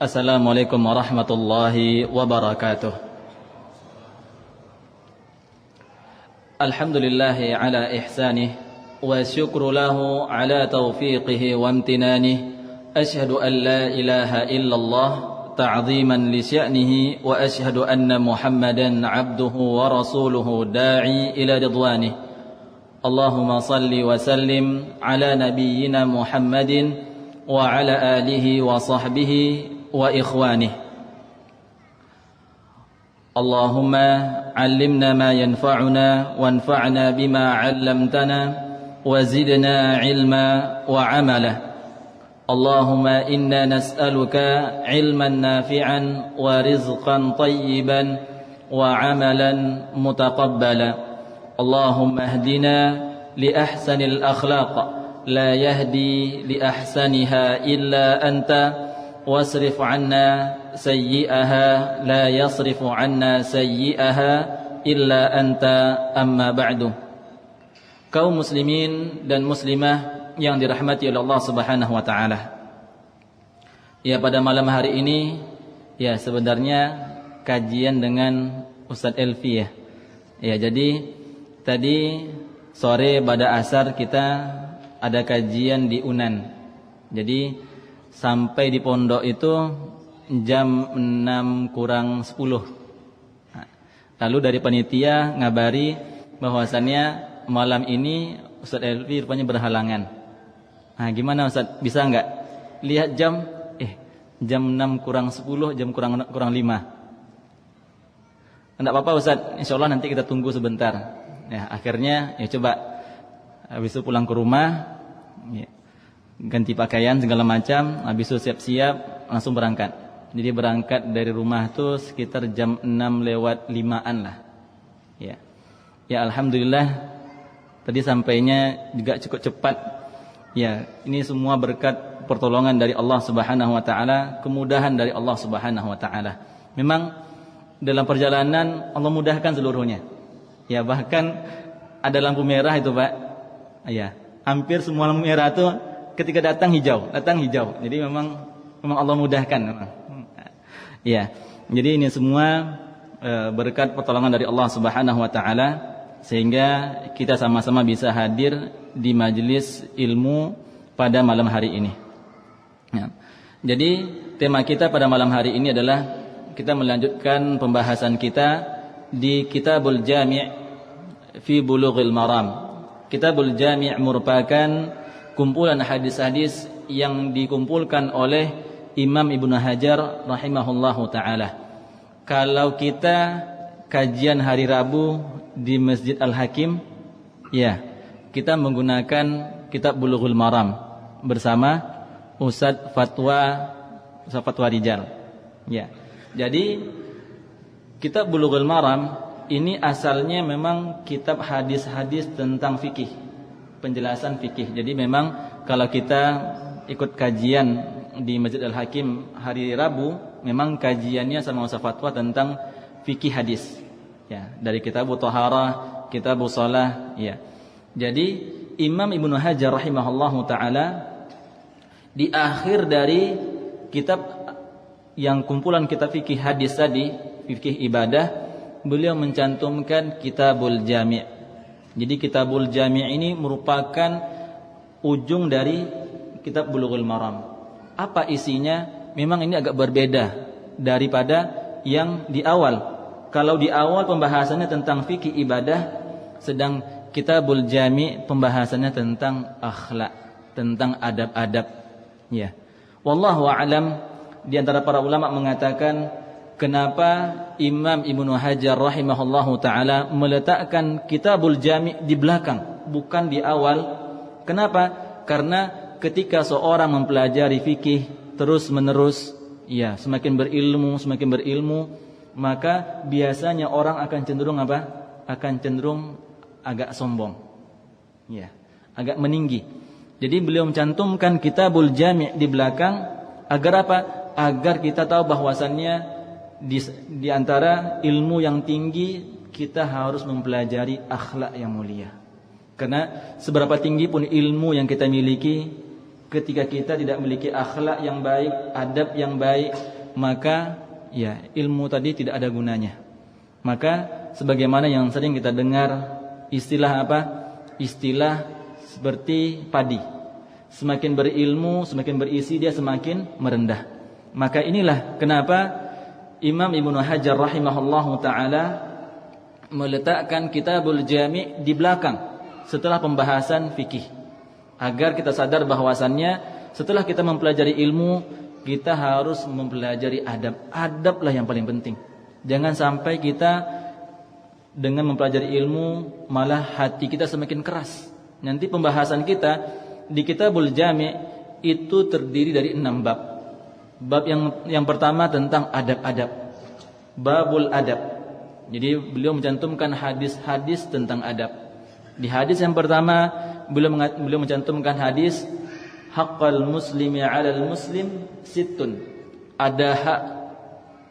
Assalamualaikum warahmatullahi wabarakatuh. Alhamdulillahi ala ihsanih wa syukru lahu ala taufiqihi wa amtinanih. Ashhadu an la ilaha illallah ta'ziman li sya'nihi wa ashhadu anna Muhammadan 'abduhu wa rasuluhu da'i ila ridwanih. Allahumma salli wa sallim ala nabiyyina Muhammadin wa ala alihi wa sahbihi wa ikhwanih. Allahumma 'allimna ma yanfa'una wanfa'na bima 'allamtana wa zidna 'ilma wa 'amala. Allahumma inna nas'aluka 'ilman nafi'an wa rizqan tayyiban wa 'amalan mutaqabbala. Allahumma ihdina li ahsanil akhlaq la yahdi li ahsaniha illa anta wasrif 'anna sayyi'aha la yasrifu 'anna sayyi'aha illa anta, amma ba'du. Kaum muslimin dan muslimah yang dirahmati oleh Allah Subhanahu wa taala. Ya, pada malam hari ini ya sebenarnya kajian dengan Ustadz Elfi ya. Ya, jadi tadi sore pada asar kita ada kajian di Unan. Jadi sampai di pondok itu jam 6 kurang 10. Lalu dari panitia ngabari bahwasannya malam ini Ustadz Elfi rupanya berhalangan. Nah, gimana Ustadz? Bisa enggak? Lihat jam, jam 6 kurang 10, jam kurang 5. Enggak apa-apa Ustadz, insyaallah nanti kita tunggu sebentar. Ya, akhirnya ya coba habis itu pulang ke rumah, ya, ganti pakaian segala macam, habis itu siap-siap langsung berangkat. Jadi berangkat dari rumah tuh sekitar jam 6 lewat 5-an lah. Ya. Ya alhamdulillah tadi sampainya juga cukup cepat. Ya, ini semua berkat pertolongan dari Allah Subhanahu wa taala, kemudahan dari Allah Subhanahu wa taala. Memang dalam perjalanan Allah mudahkan seluruhnya. Ya, bahkan ada lampu merah itu, Pak. Ya, hampir semua lampu merah itu ketika datang hijau. Jadi memang Allah mudahkan memang. Ya. Jadi ini semua berkat pertolongan dari Allah Subhanahu wa taala sehingga kita sama-sama bisa hadir di majelis ilmu pada malam hari ini. Ya. Jadi tema kita pada malam hari ini adalah kita melanjutkan pembahasan kita di Kitabul Jami' fi Bulughil Maram. Kitabul Jami' merupakan kumpulan hadis-hadis yang dikumpulkan oleh Imam Ibnu Hajar rahimahullahu taala. Kalau kita kajian hari Rabu di Masjid Al-Hakim, ya, kita menggunakan kitab Bulughul Maram bersama Ustadz Fatwa Rijal. Ya. Jadi kitab Bulughul Maram ini asalnya memang kitab hadis-hadis tentang fikih, penjelasan fikih. Jadi memang kalau kita ikut kajian di Masjid Al-Hakim hari Rabu, memang kajiannya sama Ustaz Fatwa tentang fikih hadis. Ya, dari kitab Thaharah, kitab Shalah, ya. Jadi Imam Ibnu Hajar rahimahullahu taala di akhir dari kitab yang kumpulan kitab fikih hadis tadi, fikih ibadah, beliau mencantumkan Kitabul Jami'. Jadi Kitabul Jami' ini merupakan ujung dari kitab Bulughul Maram. Apa isinya? Memang ini agak berbeda daripada yang di awal. Kalau di awal pembahasannya tentang fikih ibadah, sedang Kitabul Jami' pembahasannya tentang akhlak, tentang adab-adab. Ya. Wallahu a'lam, di antara para ulama mengatakan kenapa Imam Ibnu Hajar rahimahullahu taala meletakkan Kitabul Jami' di belakang, bukan di awal. Kenapa? Karena ketika seorang mempelajari fikih terus-menerus, ya, semakin berilmu, maka biasanya orang akan cenderung apa? Akan cenderung agak sombong. Ya, agak meninggi. Jadi beliau mencantumkan Kitabul Jami' di belakang agar apa? Agar kita tahu bahwasannya di antara ilmu yang tinggi kita harus mempelajari akhlak yang mulia. Karena seberapa tinggi pun ilmu yang kita miliki, ketika kita tidak memiliki akhlak yang baik, adab yang baik, maka ya ilmu tadi tidak ada gunanya. Maka sebagaimana yang sering kita dengar istilah apa? Istilah seperti padi. Semakin berilmu, semakin berisi, dia semakin merendah. Maka inilah kenapa Imam Ibnu Hajar rahimahullahu taala meletakkan Kitabul Jami' di belakang setelah pembahasan fikih, agar kita sadar bahwasannya setelah kita mempelajari ilmu, kita harus mempelajari adab. Adablah yang paling penting. Jangan sampai kita dengan mempelajari ilmu malah hati kita semakin keras. Nanti pembahasan kita di Kitabul Jami' itu terdiri dari 6 bab. Bab yang pertama tentang adab-adab. Babul adab. Jadi beliau mencantumkan hadis-hadis tentang adab. Di hadis yang pertama beliau mencantumkan hadis haqqal muslimi 'alal muslim sittun. Ada hak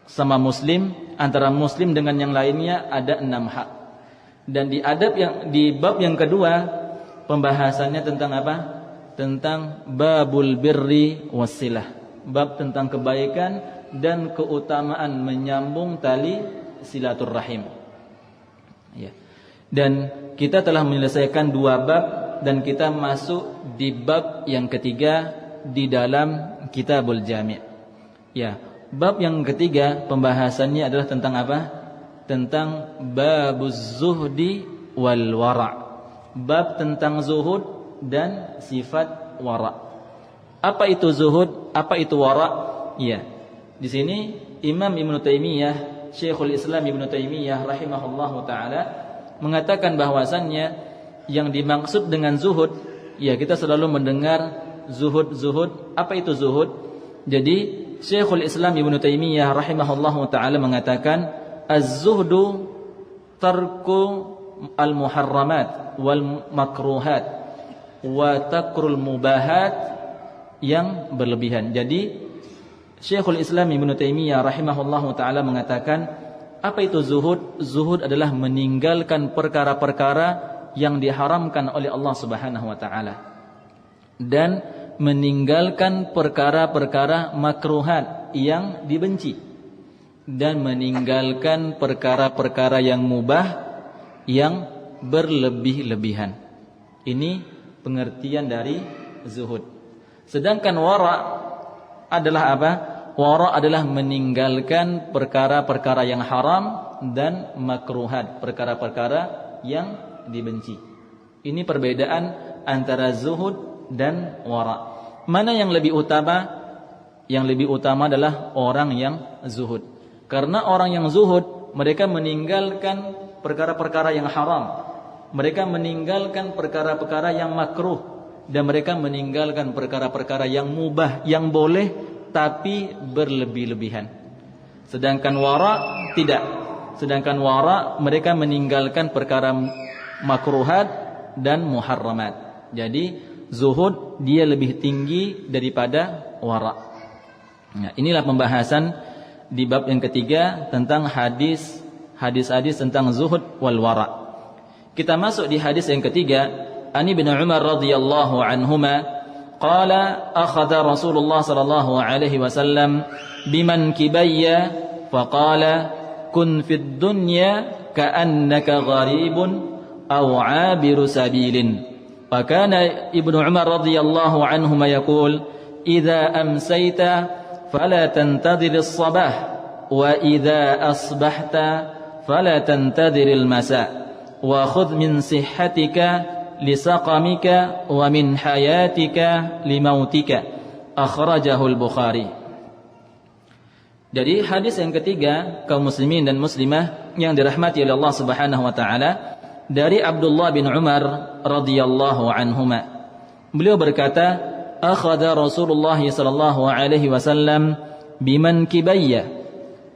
sama muslim, antara muslim dengan yang lainnya ada 6 hak. Dan di bab yang kedua pembahasannya tentang apa? Tentang babul birri wassilah. Bab tentang kebaikan dan keutamaan menyambung tali silaturrahim. Ya. Dan kita telah menyelesaikan 2 bab dan kita masuk di bab yang ketiga di dalam Kitabul Jami'. Ya, bab yang ketiga pembahasannya adalah tentang apa? Tentang babuz zuhdi wal wara'. Bab tentang zuhud dan sifat wara'. Apa itu zuhud? Apa itu wara'? Ya. Di sini Imam Ibnu Taimiyah, Syekhul Islam Ibnu Taimiyah rahimahullahu taala mengatakan bahwasannya yang dimaksud dengan zuhud, ya kita selalu mendengar zuhud. Apa itu zuhud? Jadi Syekhul Islam Ibnu Taimiyah rahimahullahu taala mengatakan az-zuhdu tarku al-muharramat wal makruhat wa takrul mubahat yang berlebihan. Jadi Syekhul Islam Ibnu Taimiyah rahimahullahu taala mengatakan, apa itu zuhud? Zuhud adalah meninggalkan perkara-perkara yang diharamkan oleh Allah Subhanahu wa taala dan meninggalkan perkara-perkara makruhat yang dibenci dan meninggalkan perkara-perkara yang mubah yang berlebih-lebihan. Ini pengertian dari zuhud. Sedangkan wara adalah apa? Wara adalah meninggalkan perkara-perkara yang haram dan makruhat, perkara-perkara yang dibenci. Ini perbedaan antara zuhud dan wara. Mana yang lebih utama? Yang lebih utama adalah orang yang zuhud. Karena orang yang zuhud, mereka meninggalkan perkara-perkara yang haram. Mereka meninggalkan perkara-perkara yang makruh dan mereka meninggalkan perkara-perkara yang mubah, yang boleh tapi berlebih-lebihan. Sedangkan wara tidak. Sedangkan wara mereka meninggalkan perkara makruhat dan muharramat. Jadi zuhud dia lebih tinggi daripada wara. Nah, inilah pembahasan di bab yang ketiga tentang hadis-hadis tentang zuhud wal wara. Kita masuk di hadis yang ketiga, Ani bin Umar radhiyallahu anhuma قال أخذ رسول الله صلى الله عليه وسلم بمنكبي فقال كن في الدنيا كأنك غريب أو عابر سبيل. فكان ابن عمر رضي الله عنهما يقول إذا أمسيت فلا تنتظر الصباح وإذا أصبحت فلا تنتظر المساء وخذ من صحتك lisaqamika wa min hayatika limautika. Akhrajahul Bukhari. Jadi hadis yang ketiga, kaum muslimin dan muslimah yang dirahmati oleh Allah Subhanahu wa taala, dari Abdullah bin Umar radhiyallahu anhuma. Beliau berkata, akhadha Rasulullah sallallahu alaihi wasallam bimankibayya.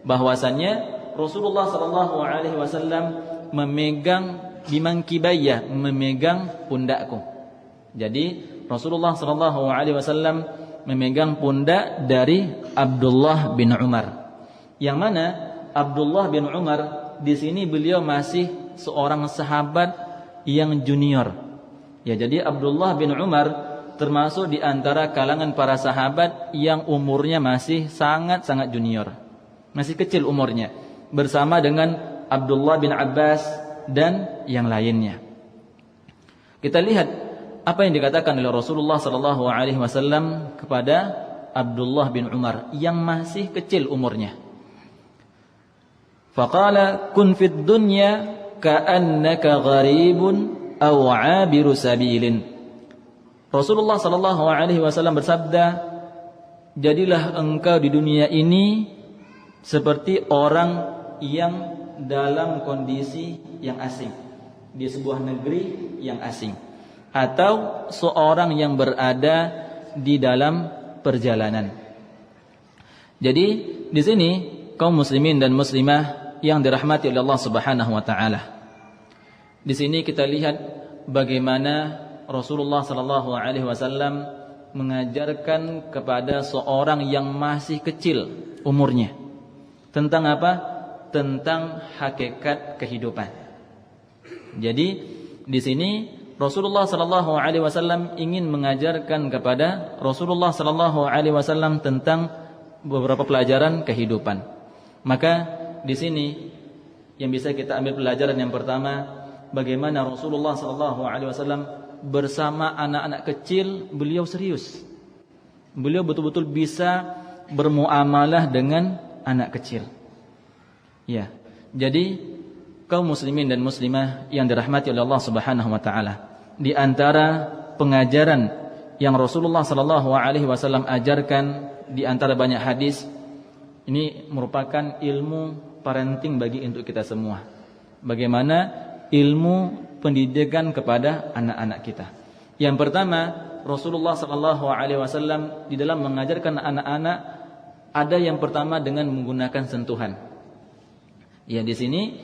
Bahwasannya Rasulullah sallallahu alaihi wasallam memegang bimankibayya, memegang pundakku. Jadi Rasulullah sallallahu alaihi wasallam memegang pundak dari Abdullah bin Umar. Yang mana Abdullah bin Umar di sini beliau masih seorang sahabat yang junior. Ya, jadi Abdullah bin Umar termasuk di antara kalangan para sahabat yang umurnya masih sangat-sangat junior, masih kecil umurnya, bersama dengan Abdullah bin Abbas dan yang lainnya. Kita lihat apa yang dikatakan oleh Rasulullah sallallahu alaihi wasallam kepada Abdullah bin Umar yang masih kecil umurnya. Faqala kun fid dunya ka'annaka gharibun aw 'abiru sabilin. Rasulullah sallallahu alaihi wasallam bersabda, jadilah engkau di dunia ini seperti orang yang dalam kondisi yang asing, di sebuah negeri yang asing, atau seorang yang berada di dalam perjalanan. Jadi di sini kaum muslimin dan muslimah yang dirahmati oleh Allah Subhanahu wa taala, di sini kita lihat bagaimana Rasulullah sallallahu alaihi wasallam mengajarkan kepada seorang yang masih kecil umurnya tentang apa? Tentang hakikat kehidupan. Jadi di sini Rasulullah sallallahu alaihi wasallam ingin mengajarkan kepada Rasulullah sallallahu alaihi wasallam tentang beberapa pelajaran kehidupan. Maka di sini yang bisa kita ambil pelajaran yang pertama, bagaimana Rasulullah sallallahu alaihi wasallam bersama anak-anak kecil beliau serius. Beliau betul-betul bisa bermuamalah dengan anak kecil. Ya. Jadi kaum muslimin dan muslimah yang dirahmati oleh Allah Subhanahu wa taala, di antara pengajaran yang Rasulullah sallallahu alaihi wasallam ajarkan di antara banyak hadis, ini merupakan ilmu parenting bagi untuk kita semua. Bagaimana ilmu pendidikan kepada anak-anak kita. Yang pertama, Rasulullah sallallahu alaihi wasallam di dalam mengajarkan anak-anak ada yang pertama dengan menggunakan sentuhan. Ya, di sini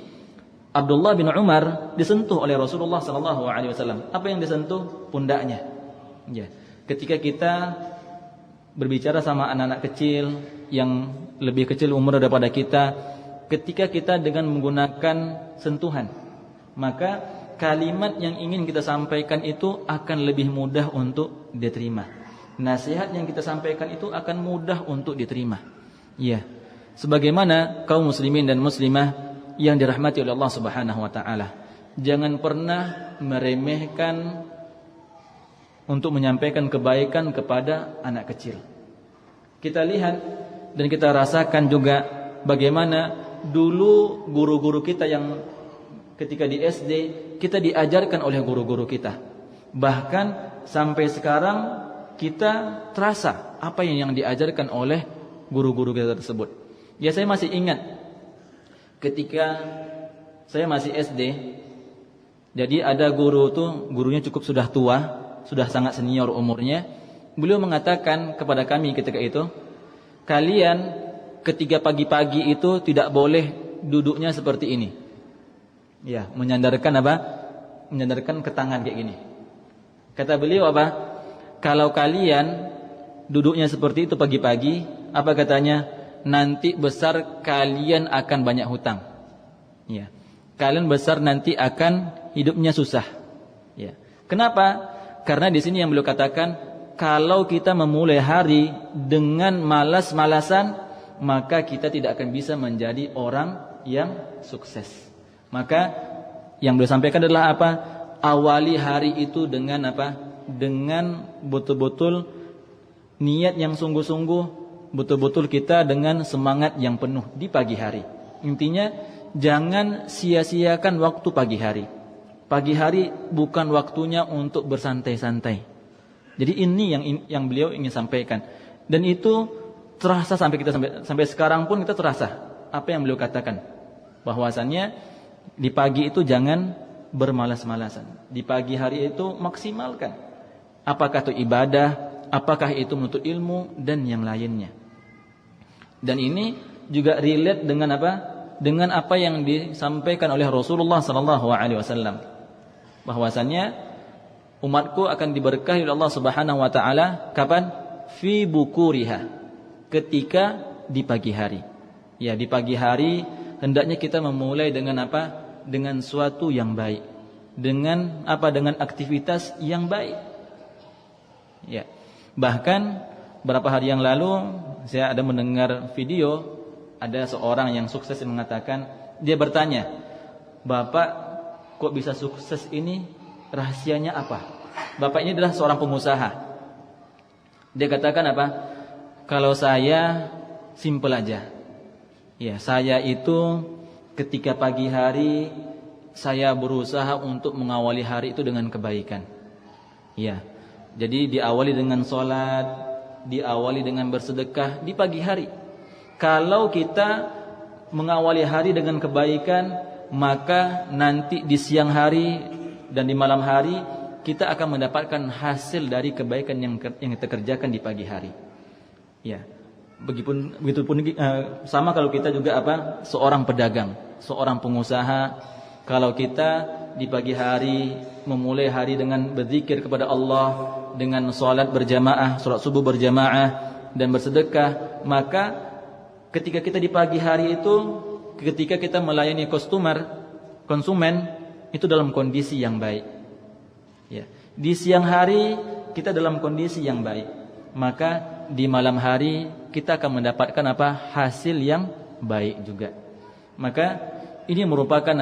Abdullah bin Umar disentuh oleh Rasulullah sallallahu alaihi wasallam. Apa yang disentuh? Pundaknya. Ya. Ketika kita berbicara sama anak-anak kecil yang lebih kecil umur daripada kita, ketika kita dengan menggunakan sentuhan, maka kalimat yang ingin kita sampaikan itu akan lebih mudah untuk diterima. Nasihat yang kita sampaikan itu akan mudah untuk diterima. Ya. Sebagaimana kaum muslimin dan muslimah yang dirahmati oleh Allah Subhanahu wa taala, jangan pernah meremehkan untuk menyampaikan kebaikan kepada anak kecil. Kita lihat dan kita rasakan juga bagaimana dulu guru-guru kita yang ketika di SD kita diajarkan oleh guru-guru kita. Bahkan sampai sekarang kita terasa apa yang diajarkan oleh guru-guru kita tersebut. Ya, saya masih ingat ketika saya masih SD. Jadi ada guru tuh, gurunya cukup sudah tua, sudah sangat senior umurnya. Beliau mengatakan kepada kami ketika itu, kalian ketika pagi-pagi itu tidak boleh duduknya seperti ini. Ya, menyandarkan apa? Menyandarkan ke tangan kayak gini. Kata beliau apa? Kalau kalian duduknya seperti itu pagi-pagi, apa katanya? Nanti besar kalian akan banyak hutang. Ya. Kalian besar nanti akan hidupnya susah. Ya. Kenapa? Karena di sini yang beliau katakan, kalau kita memulai hari dengan malas-malasan, maka kita tidak akan bisa menjadi orang yang sukses. Maka yang beliau sampaikan adalah apa? Awali hari itu dengan apa? Dengan betul-betul niat yang sungguh-sungguh, betul-betul kita dengan semangat yang penuh di pagi hari. Intinya jangan sia-siakan waktu pagi hari. Pagi hari bukan waktunya untuk bersantai-santai. Jadi ini yang beliau ingin sampaikan. Dan itu terasa sampai sekarang pun kita terasa apa yang beliau katakan. Bahwasannya di pagi itu jangan bermalas-malasan. Di pagi hari itu maksimalkan. Apakah itu ibadah, apakah itu menuntut ilmu dan yang lainnya. Dan ini juga relate dengan apa? Dengan apa yang disampaikan oleh Rasulullah sallallahu alaihi wasallam. Bahwasannya umatku akan diberkahi oleh Allah Subhanahu wa taala kapan? Fi bukuriha. Ketika di pagi hari. Ya, di pagi hari hendaknya kita memulai dengan apa? Dengan suatu yang baik. Dengan apa? Dengan aktivitas yang baik. Ya. Bahkan beberapa hari yang lalu saya ada mendengar video, ada seorang yang sukses yang mengatakan, dia bertanya, "Bapak kok bisa sukses ini? Rahasianya apa?" Bapak ini adalah seorang pengusaha. Dia katakan apa? "Kalau saya simple aja. Ya, saya itu ketika pagi hari saya berusaha untuk mengawali hari itu dengan kebaikan. Ya. Jadi diawali dengan sholat, diawali dengan bersedekah di pagi hari. Kalau kita mengawali hari dengan kebaikan, maka nanti di siang hari dan di malam hari kita akan mendapatkan hasil dari kebaikan yang kita kerjakan di pagi hari." Ya. Begitupun sama kalau kita juga seorang pedagang, seorang pengusaha, kalau kita di pagi hari memulai hari dengan berzikir kepada Allah, dengan salat berjamaah, salat subuh berjamaah dan bersedekah, maka ketika kita di pagi hari itu, ketika kita melayani konsumen itu dalam kondisi yang baik. Ya. Di siang hari kita dalam kondisi yang baik, maka di malam hari kita akan mendapatkan hasil yang baik juga. Maka ini merupakan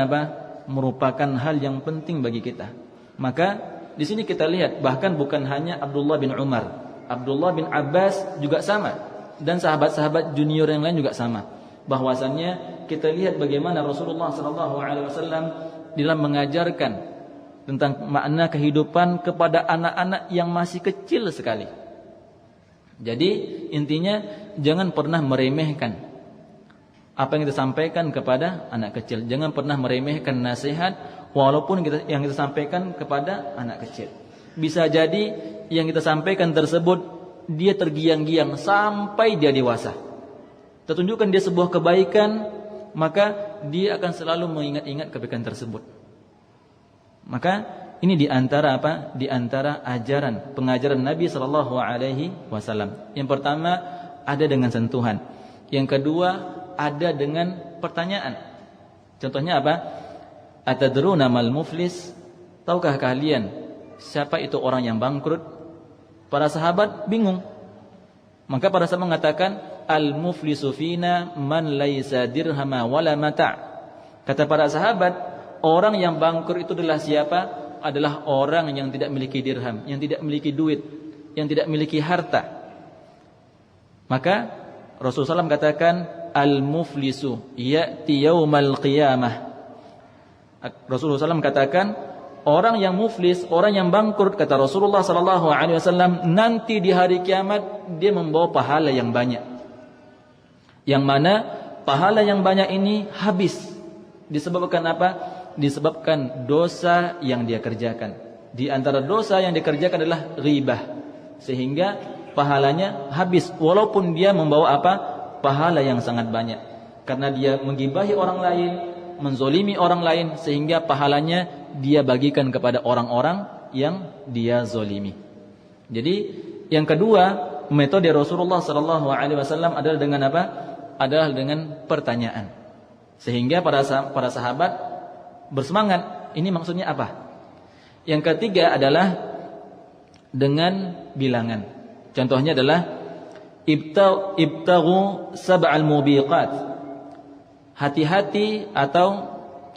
merupakan hal yang penting bagi kita. Maka di sini kita lihat bahkan bukan hanya Abdullah bin Umar, Abdullah bin Abbas juga sama, dan sahabat-sahabat junior yang lain juga sama. Bahwasannya kita lihat bagaimana Rasulullah SAW dalam mengajarkan tentang makna kehidupan kepada anak-anak yang masih kecil sekali. Jadi intinya jangan pernah meremehkan apa yang kita sampaikan kepada anak kecil. Jangan pernah meremehkan nasihat walaupun yang kita sampaikan kepada anak kecil. Bisa jadi yang kita sampaikan tersebut dia tergiang-giang sampai dia dewasa. Kita tunjukkan dia sebuah kebaikan, maka dia akan selalu mengingat-ingat kebaikan tersebut. Maka ini di antara Di antara pengajaran Nabi sallallahu alaihi wasallam. Yang pertama ada dengan sentuhan. Yang kedua ada dengan pertanyaan. Contohnya Atadruna mal muflis? Tahukah kalian siapa itu orang yang bangkrut? Para sahabat bingung. Maka para sahabat mengatakan, "Al-muflisu fina man laisa dirhama wala mata'." Kata para sahabat, orang yang bangkrut itu adalah siapa? Adalah orang yang tidak memiliki dirham, yang tidak memiliki duit, yang tidak memiliki harta. Maka Rasulullah SAW katakan, "Al-muflisu ya'ti yaumal qiyamah." Rasulullah SAW katakan, orang yang muflis, orang yang bangkrut, kata Rasulullah SAW, nanti di hari kiamat dia membawa pahala yang banyak. Yang mana pahala yang banyak ini habis. Disebabkan apa? Disebabkan dosa yang dia kerjakan. Di antara dosa yang dikerjakan adalah ghibah, sehingga pahalanya habis walaupun dia membawa pahala yang sangat banyak, karena dia menggibahi orang lain, menzolimi orang lain, sehingga pahalanya dia bagikan kepada orang-orang yang dia zolimi. Jadi yang kedua, metode Rasulullah SAW adalah dengan adalah dengan pertanyaan, sehingga para sahabat bersemangat. Ini maksudnya apa? Yang ketiga adalah dengan bilangan. Contohnya adalah ibtaghu sab'al mubiqat. Hati-hati atau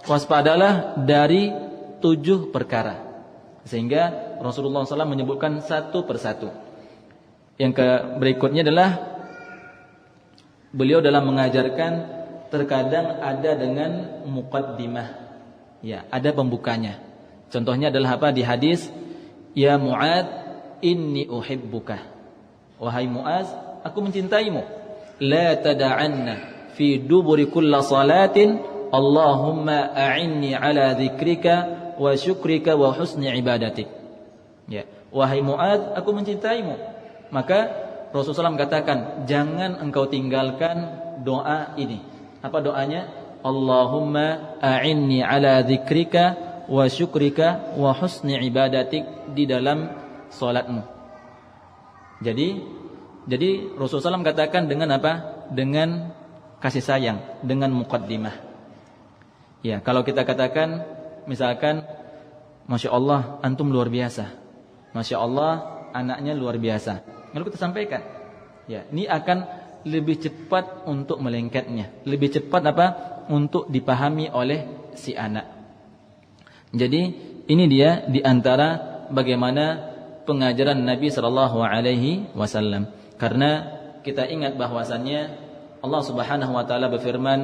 waspadalah dari 7 perkara. Sehingga Rasulullah SAW menyebutkan satu persatu. Yang berikutnya adalah beliau dalam mengajarkan terkadang ada dengan muqaddimah. Ya, ada pembukanya. Contohnya adalah di hadis, "Ya Mu'ad, inni uhibbuka." Wahai Mu'az, aku mencintaimu. La tada'anna fi duburi kulla salatin Allahumma a'inni ala dzikrika wa syukrika wa husni ibadatik. Ya, wahai Mu'ad, aku mencintaimu. Maka Rasulullah SAW katakan, jangan engkau tinggalkan doa ini. Apa doanya? Allahumma a'inni ala dzikrika wa syukrika wa husni ibadatik, di dalam salatmu. Jadi Rasulullah SAW katakan dengan Dengan kasih sayang, dengan muqaddimah. Ya, kalau kita katakan misalkan, Masya Allah antum luar biasa, Masya Allah anaknya luar biasa. Lalu kita sampaikan, ya, ini akan lebih cepat untuk melengketnya, lebih cepat untuk dipahami oleh si anak. Jadi ini dia di antara bagaimana pengajaran Nabi sallallahu alaihi wasallam. Karena kita ingat bahwasannya Allah Subhanahu wa taala berfirman,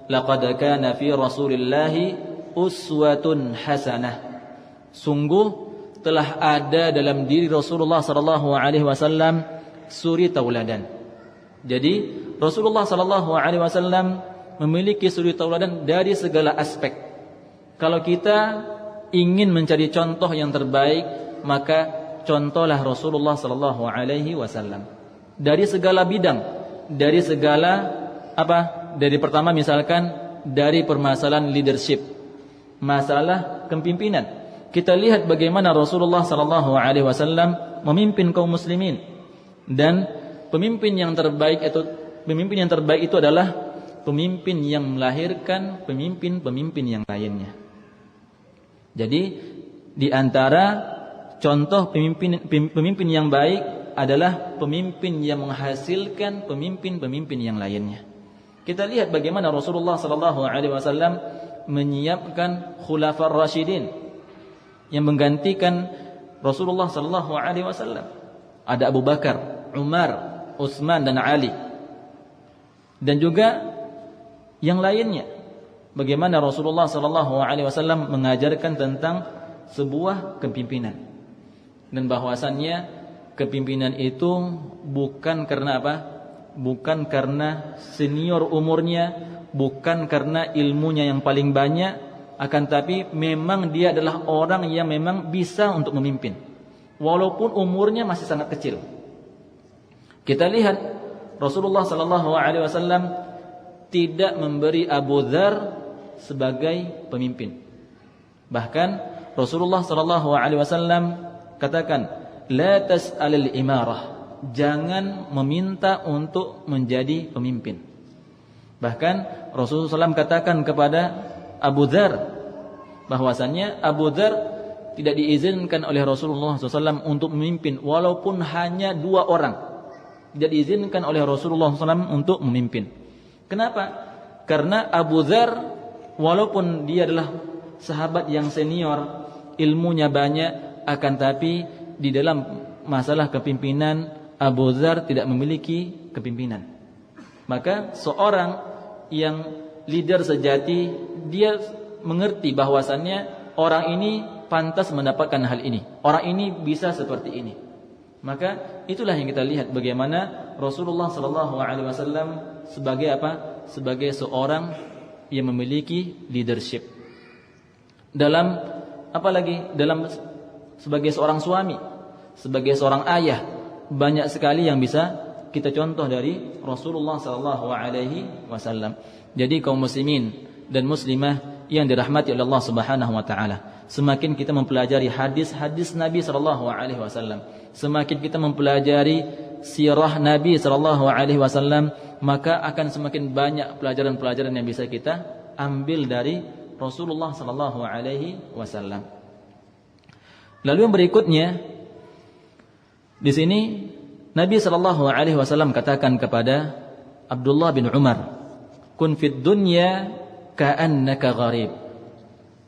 "Laqad kana fi Rasulillahi uswatun hasanah." Sungguh telah ada dalam diri Rasulullah sallallahu alaihi wasallam suri tauladan. Jadi Rasulullah sallallahu alaihi wasallam memiliki suri tauladan dari segala aspek. Kalau kita ingin mencari contoh yang terbaik, maka contohlah Rasulullah sallallahu alaihi wasallam. Dari segala bidang, dari segala dari pertama misalkan dari permasalahan leadership, masalah kepemimpinan. Kita lihat bagaimana Rasulullah sallallahu alaihi wasallam memimpin kaum muslimin, dan pemimpin yang terbaik itu adalah pemimpin yang melahirkan pemimpin-pemimpin yang lainnya. Jadi di antara contoh pemimpin yang baik adalah pemimpin yang menghasilkan pemimpin-pemimpin yang lainnya. Kita lihat bagaimana Rasulullah sallallahu alaihi wasallam menyiapkan khulafar rasyidin yang menggantikan Rasulullah sallallahu alaihi wasallam. Ada Abu Bakar, Umar, Utsman dan Ali. Dan juga yang lainnya. Bagaimana Rasulullah sallallahu alaihi wasallam mengajarkan tentang sebuah kepimpinan. Dan bahwasannya kepimpinan itu bukan karena bukan karena senior umurnya, bukan karena ilmunya yang paling banyak, akan tapi memang dia adalah orang yang memang bisa untuk memimpin walaupun umurnya masih sangat kecil. Kita lihat Rasulullah sallallahu alaihi wasallam tidak memberi Abu Dzar sebagai pemimpin. Bahkan Rasulullah sallallahu alaihi wasallam katakan, "La tas'alil imarah." Jangan meminta untuk menjadi pemimpin. Bahkan Rasulullah SAW katakan kepada Abu Dzar bahwasannya Abu Dzar tidak diizinkan oleh Rasulullah SAW untuk memimpin walaupun hanya 2 orang. Tidak diizinkan oleh Rasulullah SAW untuk memimpin. Kenapa? Karena Abu Dzar walaupun dia adalah sahabat yang senior, ilmunya banyak, akan tapi di dalam masalah kepimpinan Abu Dzar tidak memiliki kepimpinan. Maka seorang yang leader sejati, dia mengerti bahwasannya orang ini pantas mendapatkan hal ini, orang ini bisa seperti ini. Maka itulah yang kita lihat bagaimana Rasulullah sallallahu alaihi wasallam sebagai sebagai seorang yang memiliki leadership. Dalam dalam sebagai seorang suami, sebagai seorang ayah, banyak sekali yang bisa kita contoh dari Rasulullah sallallahu alaihi wasallam. Jadi kaum muslimin dan muslimah yang dirahmati oleh Allah Subhanahu wa taala, semakin kita mempelajari hadis-hadis Nabi sallallahu alaihi wasallam, semakin kita mempelajari sirah Nabi sallallahu alaihi wasallam, maka akan semakin banyak pelajaran-pelajaran yang bisa kita ambil dari Rasulullah sallallahu alaihi wasallam. Lalu yang berikutnya di sini Nabi sallallahu alaihi wasallam katakan kepada Abdullah bin Umar, "Kun fid dunya ka'annaka gharib."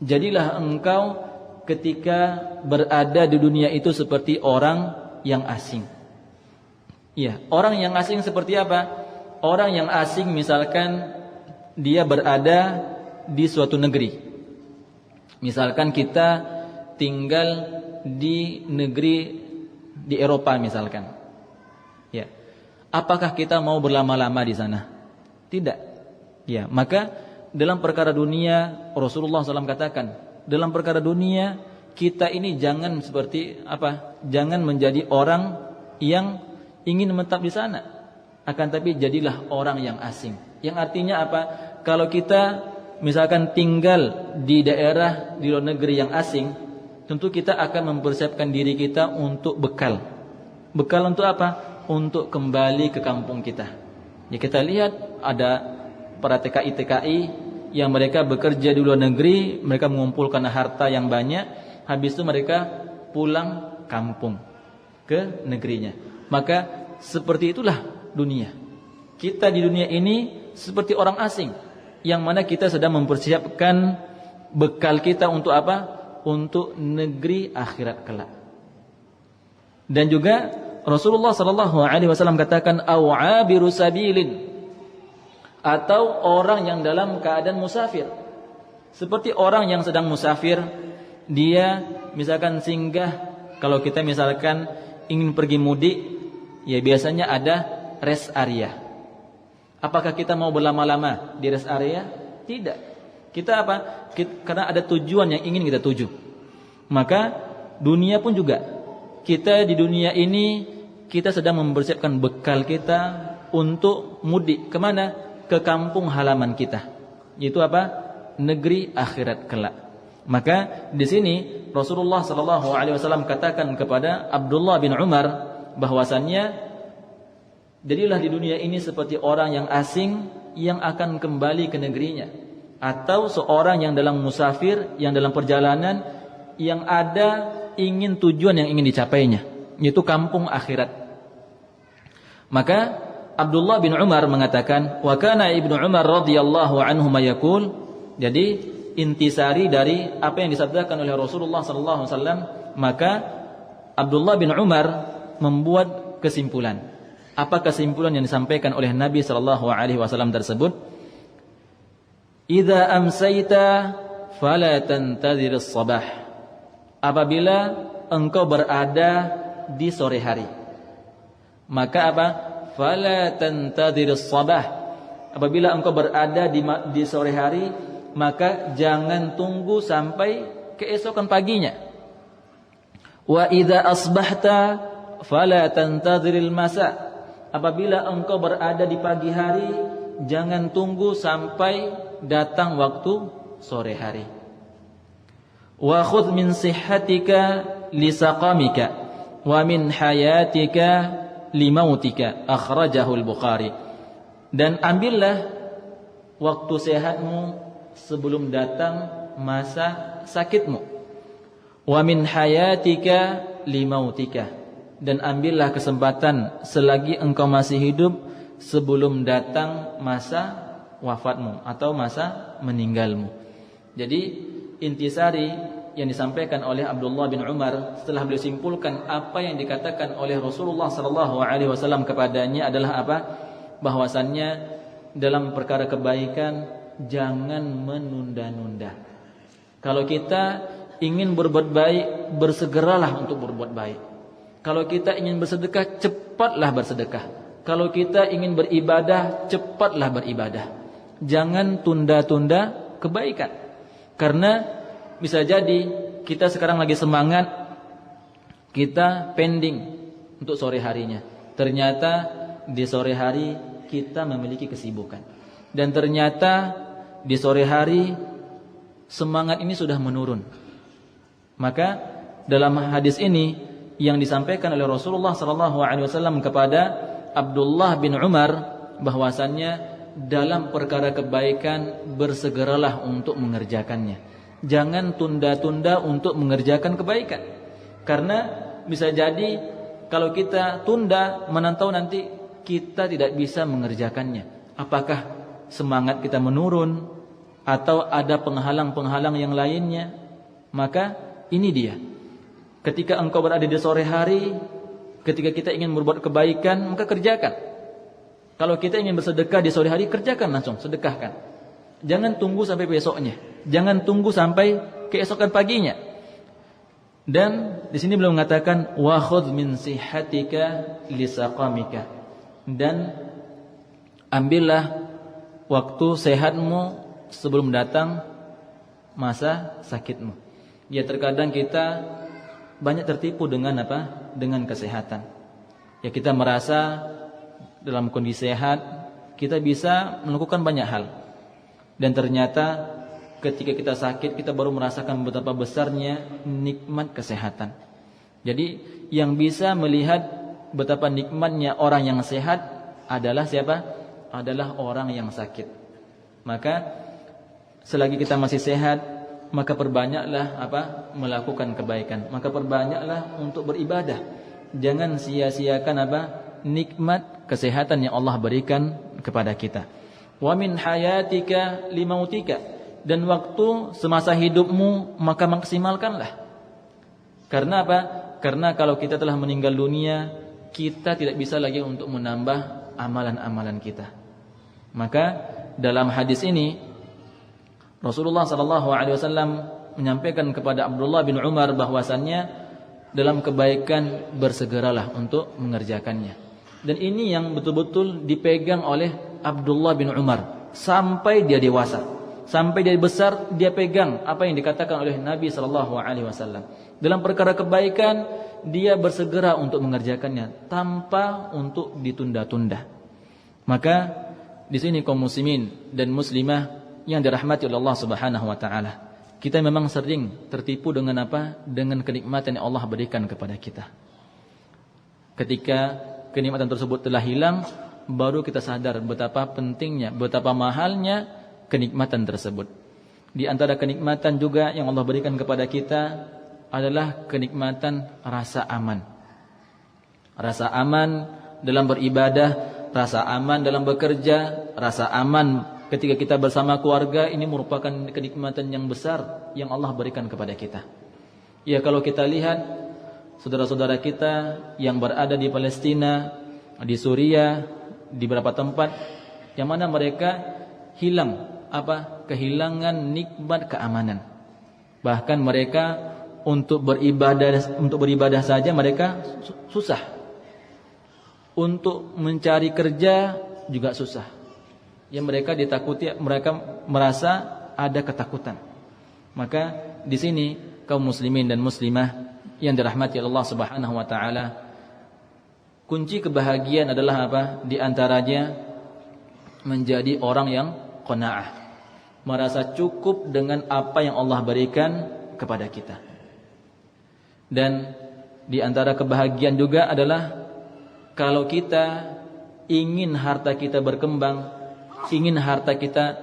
Jadilah engkau ketika berada di dunia itu seperti orang yang asing. Iya, orang yang asing seperti apa? Orang yang asing misalkan dia berada di suatu negeri. Misalkan kita tinggal di negeri di Eropa misalkan. Ya. Apakah kita mau berlama-lama di sana? Tidak. Ya, maka dalam perkara dunia Rasulullah SAW katakan, dalam perkara dunia kita ini jangan seperti jangan menjadi orang yang ingin menetap di sana. Akan tapi jadilah orang yang asing. Yang artinya apa? Kalau kita misalkan tinggal di daerah di luar negeri yang asing, tentu kita akan mempersiapkan diri kita untuk bekal. Bekal untuk apa? Untuk kembali ke kampung kita. Ya, kita lihat ada para TKI yang mereka bekerja di luar negeri, mereka mengumpulkan harta yang banyak, habis itu mereka pulang kampung. ke negerinya. Maka seperti itulah dunia. Kita di dunia ini seperti orang asing, yang mana kita sedang mempersiapkan bekal kita untuk apa? Untuk negeri akhirat kelak. Dan juga Rasulullah sallallahu alaihi wasallam katakan awabiru sabilin, atau orang yang dalam keadaan musafir. Seperti orang yang sedang musafir, dia misalkan singgah, kalau kita misalkan ingin pergi mudik, ya biasanya ada rest area. Apakah kita mau berlama-lama di rest area? Tidak. Kita apa? Karena ada tujuan yang ingin kita tuju. Maka dunia pun juga. Kita di dunia ini, kita sedang mempersiapkan bekal kita untuk mudik. Kemana? Ke kampung halaman kita. Yaitu apa? Negeri akhirat kelak. Maka di sini Rasulullah sallallahu alaihi wasallam katakan kepada Abdullah bin Umar bahwasannya, jadilah di dunia ini seperti orang yang asing yang akan kembali ke negerinya, atau seorang yang dalam musafir, yang dalam perjalanan, yang ada ingin tujuan yang ingin dicapainya, yaitu kampung akhirat. Maka Abdullah bin Umar mengatakan, wa kana Ibnu Umar radhiyallahu anhu mayaqul. Jadi intisari dari apa yang disabdakan oleh Rasulullah sallallahu alaihi wasallam, maka Abdullah bin Umar membuat kesimpulan. Apa kesimpulan yang disampaikan oleh Nabi sallallahu alaihi wasallam tersebut? Idza amsayta fala tantadhir as-sabah. Apabila engkau berada di sore hari, maka apa? Fala tantadhir as-sabah. Apabila engkau berada di sore hari, maka jangan tunggu sampai keesokan paginya. Wa idza asbahta fala tantadhiril masa. Apabila engkau berada di pagi hari, jangan tunggu sampai datang waktu sore hari. Wa khudh min sihhatika li saqamika wa min hayatika li mautika, akhrajahu al-Bukhari. Dan ambillah waktu sehatmu sebelum datang masa sakitmu. Wa min hayatika limautika, dan ambillah kesempatan selagi engkau masih hidup sebelum datang masa wafatmu atau masa meninggalmu. Jadi intisari yang disampaikan oleh Abdullah bin Umar setelah beliau simpulkan apa yang dikatakan oleh Rasulullah sallallahu alaihi wasallam kepadanya adalah apa? Bahwasannya dalam perkara kebaikan jangan menunda-nunda. Kalau kita ingin berbuat baik, bersegeralah untuk berbuat baik. Kalau kita ingin bersedekah, cepatlah bersedekah. Kalau kita ingin beribadah, cepatlah beribadah. Jangan tunda-tunda kebaikan. Karena bisa jadi kita sekarang lagi semangat, kita pending untuk sore harinya. Ternyata di sore hari kita memiliki kesibukan. Dan ternyata di sore hari semangat ini sudah menurun. Maka dalam hadis ini yang disampaikan oleh Rasulullah SAW kepada Abdullah bin Umar, bahwasannya dalam perkara kebaikan bersegeralah untuk mengerjakannya. Jangan tunda-tunda untuk mengerjakan kebaikan. Karena bisa jadi kalau kita tunda, menantau nanti kita tidak bisa mengerjakannya. Apakah semangat kita menurun atau ada penghalang-penghalang yang lainnya? Maka ini dia. Ketika engkau berada di sore hari, ketika kita ingin berbuat kebaikan, maka kerjakan. Kalau kita ingin bersedekah di sore hari, kerjakan langsung, sedekahkan. Jangan tunggu sampai besoknya. Jangan tunggu sampai keesokan paginya. Dan di sini beliau mengatakan wa khudh min sihhatika li saqamika. Dan ambillah waktu sehatmu sebelum datang masa sakitmu. Ya, terkadang kita banyak tertipu dengan apa? Dengan kesehatan. Ya, kita merasa dalam kondisi sehat kita bisa melakukan banyak hal. Dan ternyata ketika kita sakit kita baru merasakan betapa besarnya nikmat kesehatan. Jadi yang bisa melihat betapa nikmatnya orang yang sehat adalah siapa? Adalah orang yang sakit. Maka selagi kita masih sehat, maka perbanyaklah apa? Melakukan kebaikan. Maka perbanyaklah untuk beribadah. jangan sia-siakan apa? Nikmat kesehatan yang Allah berikan kepada kita. Wa min hayatika limautika, dan waktu semasa hidupmu maka maksimalkanlah. Karena apa? Karena kalau kita telah meninggal dunia, kita tidak bisa lagi untuk menambah amalan-amalan kita. Maka dalam hadis ini Rasulullah SAW menyampaikan kepada Abdullah bin Umar bahwasannya dalam kebaikan bersegeralah untuk mengerjakannya. Dan ini yang betul-betul dipegang oleh Abdullah bin Umar sampai dia dewasa, sampai dia besar, dia pegang apa yang dikatakan oleh Nabi SAW. Dalam perkara kebaikan dia bersegera untuk mengerjakannya tanpa untuk ditunda-tunda. Maka di sini kaum muslimin dan muslimah yang dirahmati oleh Allah Subhanahu wa taala, kita memang sering tertipu dengan apa? Dengan kenikmatan yang Allah berikan kepada kita. Ketika kenikmatan tersebut telah hilang, baru kita sadar betapa pentingnya, betapa mahalnya kenikmatan tersebut. Di antara kenikmatan juga yang Allah berikan kepada kita adalah kenikmatan rasa aman. Rasa aman dalam beribadah, rasa aman dalam bekerja, rasa aman ketika kita bersama keluarga. Ini merupakan kenikmatan yang besar yang Allah berikan kepada kita. Ya, kalau kita lihat saudara-saudara kita yang berada di Palestina, di Suriah, di beberapa tempat yang mana mereka hilang apa? Kehilangan nikmat keamanan. Bahkan mereka untuk beribadah saja mereka susah. Untuk mencari kerja juga susah. Yang mereka ditakuti, mereka merasa ada ketakutan. Maka di sini kaum muslimin dan muslimah yang dirahmati Allah Subhanahu wa taala, kunci kebahagiaan adalah apa? Di antaranya menjadi orang yang qanaah, merasa cukup dengan apa yang Allah berikan kepada kita. Dan di antara kebahagiaan juga adalah kalau kita ingin harta kita berkembang, ingin harta kita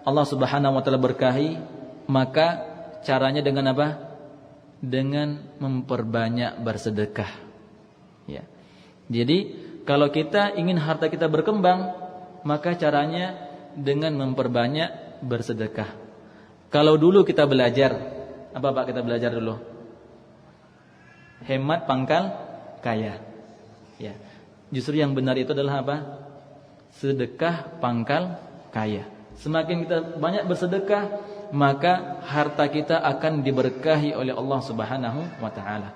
Allah Subhanahu wa taala berkahi, maka caranya dengan apa? Dengan memperbanyak bersedekah. Ya. Jadi kalau kita ingin harta kita berkembang, maka caranya dengan memperbanyak bersedekah. Kalau dulu kita belajar, apa Pak kita belajar dulu? Hemat pangkal kaya. Ya. Justru yang benar itu adalah apa? Sedekah pangkal kaya. Semakin kita banyak bersedekah, maka harta kita akan diberkahi oleh Allah Subhanahu wa taala.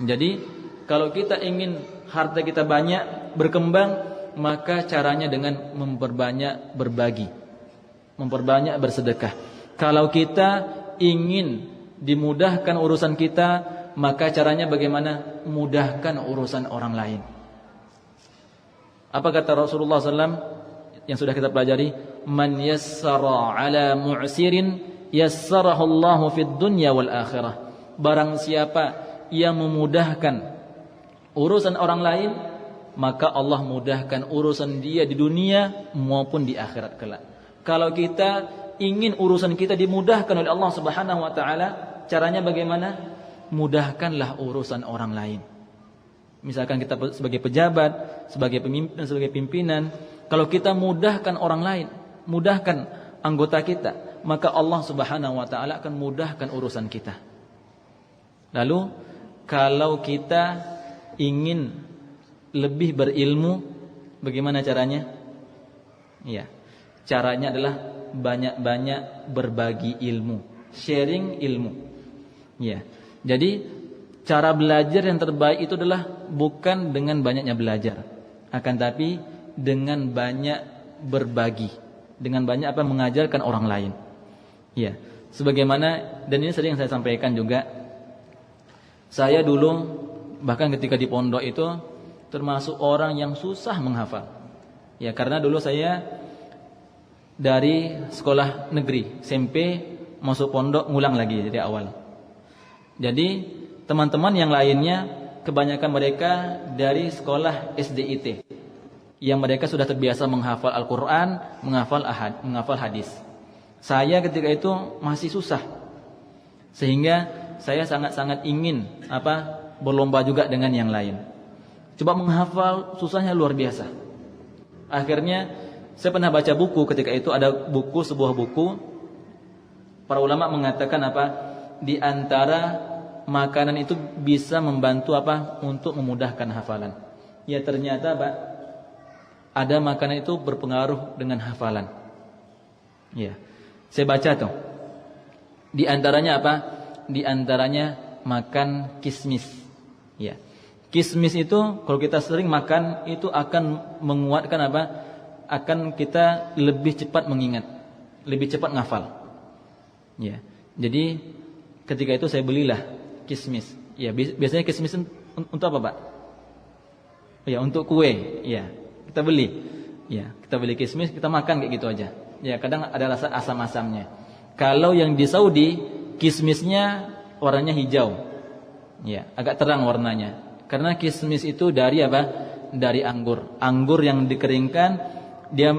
Jadi, kalau kita ingin harta kita banyak berkembang, maka caranya dengan memperbanyak berbagi, memperbanyak bersedekah. Kalau kita ingin dimudahkan urusan kita, maka caranya bagaimana? Mudahkan urusan orang lain. Apa kata Rasulullah SAW yang sudah kita pelajari? Man yassara ala mu'sirin yassarahu Allahu fid dunya wal akhirah. Barang siapa yang memudahkan urusan orang lain, maka Allah mudahkan urusan dia di dunia maupun di akhirat kelak. Kalau kita ingin urusan kita dimudahkan oleh Allah Subhanahu wa taala, caranya bagaimana? Mudahkanlah urusan orang lain. Misalkan kita sebagai pejabat, sebagai pemimpin, sebagai pimpinan, kalau kita mudahkan orang lain, mudahkan anggota kita, maka Allah Subhanahu wa taala akan mudahkan urusan kita. Lalu kalau kita ingin lebih berilmu, bagaimana caranya? Iya. Caranya adalah banyak-banyak berbagi ilmu, sharing ilmu. Ya. Jadi cara belajar yang terbaik itu adalah bukan dengan banyaknya belajar, akan tapi dengan banyak berbagi, dengan banyak apa mengajarkan orang lain. Ya, sebagaimana dan ini sering saya sampaikan juga. Saya dulu bahkan ketika di pondok itu termasuk orang yang susah menghafal. Ya, karena dulu saya dari sekolah negeri SMP masuk pondok ngulang lagi dari awal. Jadi teman-teman yang lainnya kebanyakan mereka dari sekolah SDIT yang mereka sudah terbiasa menghafal Al-Quran, menghafal hadis. Saya ketika itu masih susah, sehingga saya sangat-sangat ingin berlomba juga dengan yang lain. Coba menghafal susahnya luar biasa. Akhirnya saya pernah baca buku ketika itu, ada buku, sebuah buku, para ulama mengatakan apa? Di antara makanan itu bisa membantu apa? Untuk memudahkan hafalan. Ya ternyata Pak, ada makanan itu berpengaruh dengan hafalan. Ya. Saya baca tuh. Di antaranya apa? Di antaranya makan kismis. Ya. Kismis itu kalau kita sering makan itu akan menguatkan apa? Akan kita lebih cepat mengingat, lebih cepat ngafal. Ya. Jadi ketika itu saya belilah kismis. Ya, biasanya kismis untuk apa, Pak? Ya, untuk kue. Ya, kita beli. Ya, kita beli kismis, kita makan kayak gitu aja. Ya, kadang ada rasa asam-asamnya. Kalau yang di Saudi, kismisnya warnanya hijau. Ya, agak terang warnanya. Karena kismis itu dari apa? Dari anggur. Anggur yang dikeringkan, dia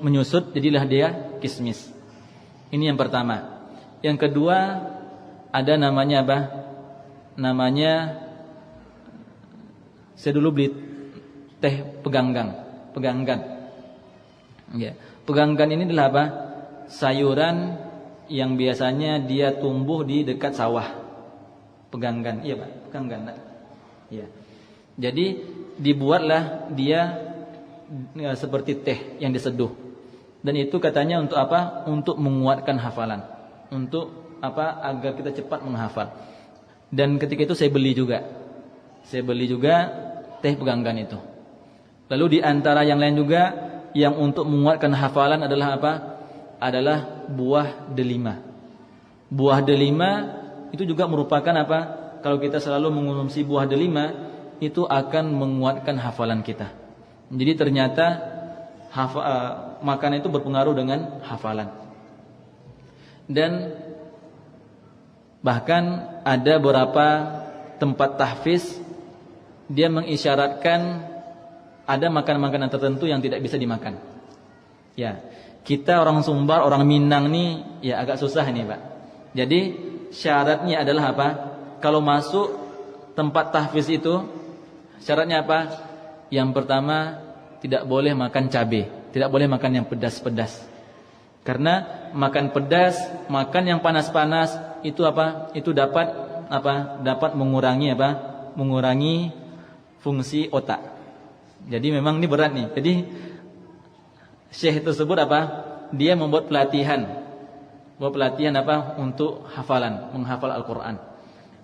menyusut, jadilah dia kismis. Ini yang pertama. Yang kedua, ada namanya apa? Namanya, saya dulu beli teh peganggan. Ya, peganggan ini adalah apa? Sayuran yang biasanya dia tumbuh di dekat sawah. Peganggan, iya Pak, peganggan. Ya. Jadi dibuatlah dia seperti teh yang diseduh. Dan itu katanya untuk apa? Untuk menguatkan hafalan. Untuk apa? Agar kita cepat menghafal. Dan ketika itu saya beli juga. Saya beli juga teh peganggan itu. Lalu di antara yang lain juga yang untuk menguatkan hafalan adalah apa? Adalah buah delima. Buah delima itu juga merupakan apa? Kalau kita selalu mengonsumsi buah delima, itu akan menguatkan hafalan kita. Jadi ternyata makanan itu berpengaruh dengan hafalan. Dan bahkan ada beberapa tempat tahfiz, dia mengisyaratkan ada makanan-makanan tertentu yang tidak bisa dimakan. Ya, kita orang Sumbar, orang Minang nih ya agak susah nih Pak. Jadi syaratnya adalah apa? Kalau masuk tempat tahfiz itu syaratnya apa? Yang pertama, tidak boleh makan cabai, tidak boleh makan yang pedas-pedas. Karena makan pedas, makan yang panas-panas itu apa? Itu dapat apa? Dapat mengurangi apa? Mengurangi fungsi otak. Jadi memang ini berat nih. Jadi syekh tersebut apa? Dia membuat pelatihan. Buat pelatihan apa? Untuk hafalan, menghafal Al-Qur'an.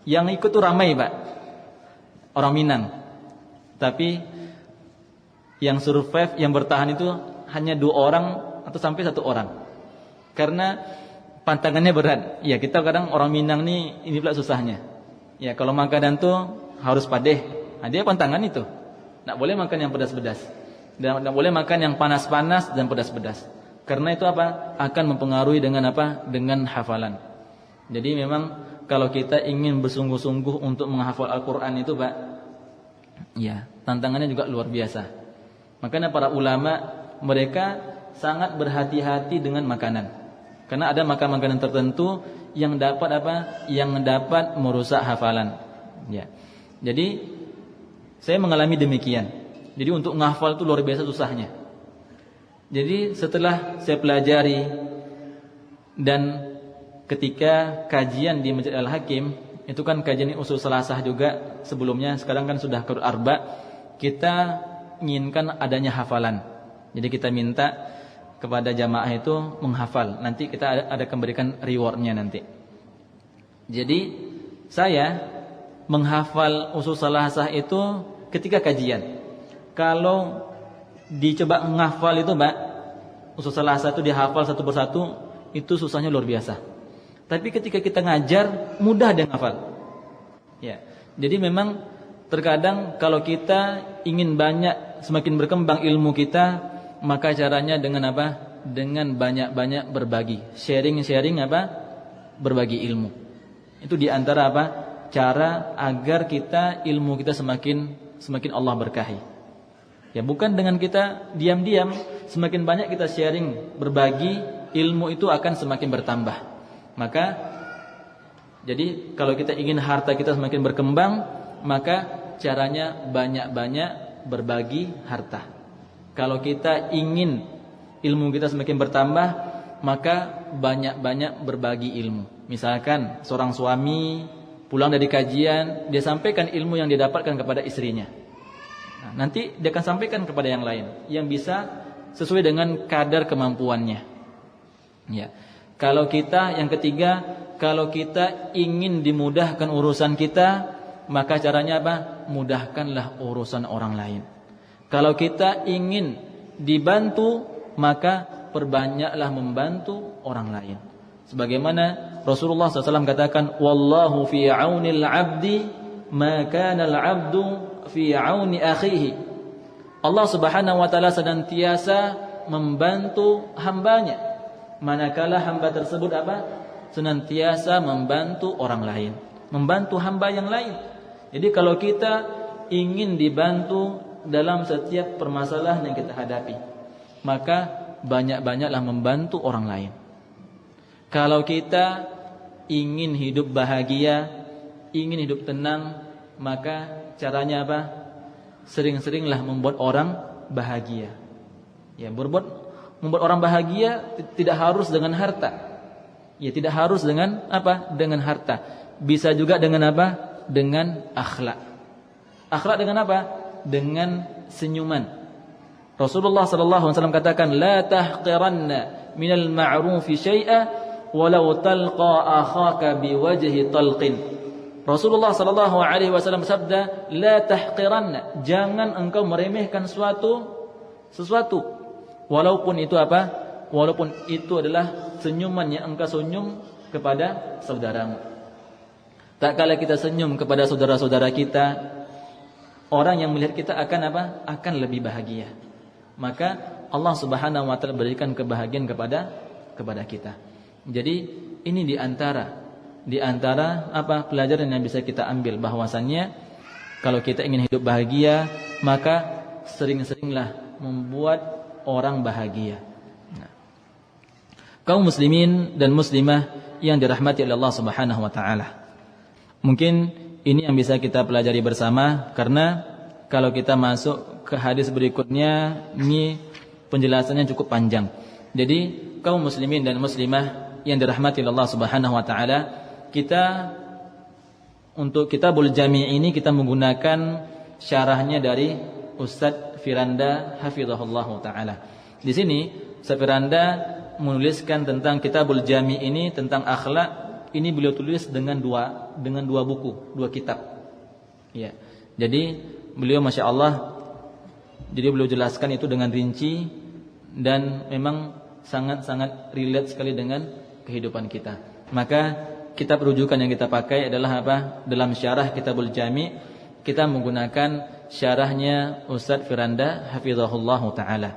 Yang ikut tuh ramai Pak, orang Minang. Tapi yang survive, yang bertahan itu hanya 2 orang atau sampai 1 orang. Karena pantangannya berat. Ya kita kadang orang Minang nih ini pula susahnya. Ya kalau makanan tuh harus padeh. Nah, dia pantangan itu. Nggak boleh makan yang pedas-pedas. Dan nggak boleh makan yang panas-panas dan pedas-pedas. Karena itu apa? Akan mempengaruhi dengan apa? Dengan hafalan. Jadi memang kalau kita ingin bersungguh-sungguh untuk menghafal Al-Quran itu Pak, ya tantangannya juga luar biasa. Makanya para ulama mereka sangat berhati-hati dengan makanan. Karena ada makanan-makanan tertentu yang dapat apa? Yang dapat merusak hafalan. Ya. Jadi saya mengalami demikian. Jadi untuk menghafal itu luar biasa susahnya. Jadi setelah saya pelajari dan ketika kajian di Masjid Al-Hakim, itu kan kajian usul salasah juga sebelumnya, sekarang kan sudah Qur'an Arba, kita inginkan adanya hafalan. Jadi kita minta kepada jamaah itu menghafal. Nanti kita ada memberikan rewardnya nanti. Jadi saya menghafal usul salasah itu ketika kajian. Kalau dicoba menghafal itu Mbak, usul salasah itu dihafal satu persatu, itu susahnya luar biasa. Tapi ketika kita ngajar, mudah dia hafal. Ya. Jadi memang terkadang kalau kita ingin banyak, semakin berkembang ilmu kita, maka caranya dengan apa? Dengan banyak-banyak berbagi. Sharing apa? Berbagi ilmu. Itu diantara apa? Cara agar kita ilmu kita semakin Allah berkahi. Ya, bukan dengan kita diam-diam, semakin banyak kita sharing, berbagi, ilmu itu akan semakin bertambah. Maka jadi kalau kita ingin harta kita semakin berkembang, maka caranya banyak-banyak berbagi harta. Kalau kita ingin ilmu kita semakin bertambah, maka banyak-banyak berbagi ilmu. Misalkan seorang suami pulang dari kajian, dia sampaikan ilmu yang dia dapatkan kepada istrinya. Nah, nanti dia akan sampaikan kepada yang lain yang bisa sesuai dengan kadar kemampuannya. Ya. Kalau kita, yang ketiga, kalau kita ingin dimudahkan urusan kita, maka caranya apa? Mudahkanlah urusan orang lain. Kalau kita ingin dibantu, maka perbanyaklah membantu orang lain. Sebagaimana Rasulullah SAW katakan, wallahu fi aunil abdi ma kana al abdu fi auni akhihi. Allah Subhanahu wa taala senantiasa membantu hambanya, manakala hamba tersebut apa? Senantiasa membantu orang lain, membantu hamba yang lain. Jadi kalau kita ingin dibantu dalam setiap permasalahan yang kita hadapi, maka banyak-banyaklah membantu orang lain. Kalau kita ingin hidup bahagia, ingin hidup tenang, maka caranya apa? Sering-seringlah membuat orang bahagia. Ya, membuat orang bahagia tidak harus dengan harta. Ya, tidak harus dengan apa? Dengan harta. Bisa juga dengan apa? Dengan akhlak. Akhlak dengan apa? Dengan senyuman. Rasulullah sallallahu alaihi wasallam katakan, la tahqiranna minal ma'rufi syai'a walau talqa akhaka biwajhi talqin. Rasulullah sallallahu alaihi wasallam sabda, la tahqiranna, jangan engkau meremehkan sesuatu walaupun itu apa? Walaupun itu adalah senyuman yang engkau senyum kepada saudaramu. Tak kala kita senyum kepada saudara-saudara kita, orang yang melihat kita akan apa? Akan lebih bahagia. Maka Allah Subhanahu wa taala berikan kebahagiaan kepada kita. Jadi ini di antara apa pelajaran yang bisa kita ambil, bahwasannya kalau kita ingin hidup bahagia, maka sering-seringlah membuat orang bahagia. Nah, kaum muslimin dan muslimah yang dirahmati oleh Allah Subhanahu wa taala. Mungkin ini yang bisa kita pelajari bersama, karena kalau kita masuk ke hadis berikutnya, ini penjelasannya cukup panjang. Jadi kaum muslimin dan muslimah yang dirahmati oleh Allah Subhanahu wa taala, kita untuk Kitabul Jami' ini kita menggunakan syarahnya dari Ustaz Firanda hafizahullahu taala. Di sini Ustaz Firanda menuliskan tentang Kitabul Jami' ini, tentang akhlak. Ini beliau tulis dengan dua buku, dua kitab. Ya. Jadi beliau Masya Allah, jadi beliau jelaskan itu dengan rinci, dan memang sangat-sangat relate sekali dengan kehidupan kita. Maka kitab rujukan yang kita pakai adalah apa? Dalam syarah Kitabul Jami' kita menggunakan syarahnya Ustaz Firanda hafizahullahu taala.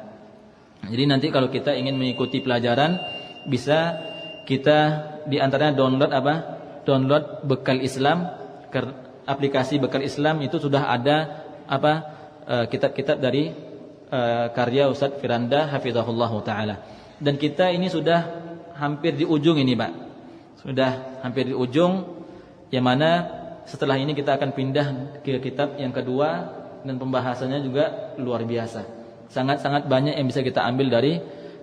Jadi nanti kalau kita ingin mengikuti pelajaran, bisa kita di antaranya download Bekal Islam, aplikasi Bekal Islam itu sudah ada kitab-kitab dari karya Ustaz Firanda hafizahullahu taala. Dan kita ini sudah hampir di ujung ini, Pak. Sudah hampir di ujung, yang mana setelah ini kita akan pindah ke kitab yang kedua, dan pembahasannya juga luar biasa. Sangat-sangat banyak yang bisa kita ambil dari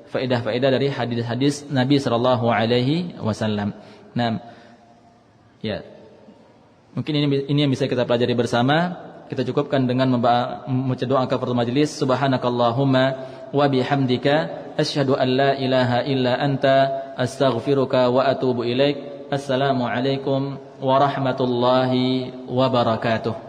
faedah-faedah dari hadis-hadis Nabi sallallahu alaihi wasallam. Nah, ya. Mungkin ini yang bisa kita pelajari bersama. Kita cukupkan dengan membaca doa kafaratul majelis. Subhanakallahumma wa bihamdika asyhadu an la ilaha illa anta astaghfiruka wa atubu ilaik. Assalamualaikum warahmatullahi wabarakatuh.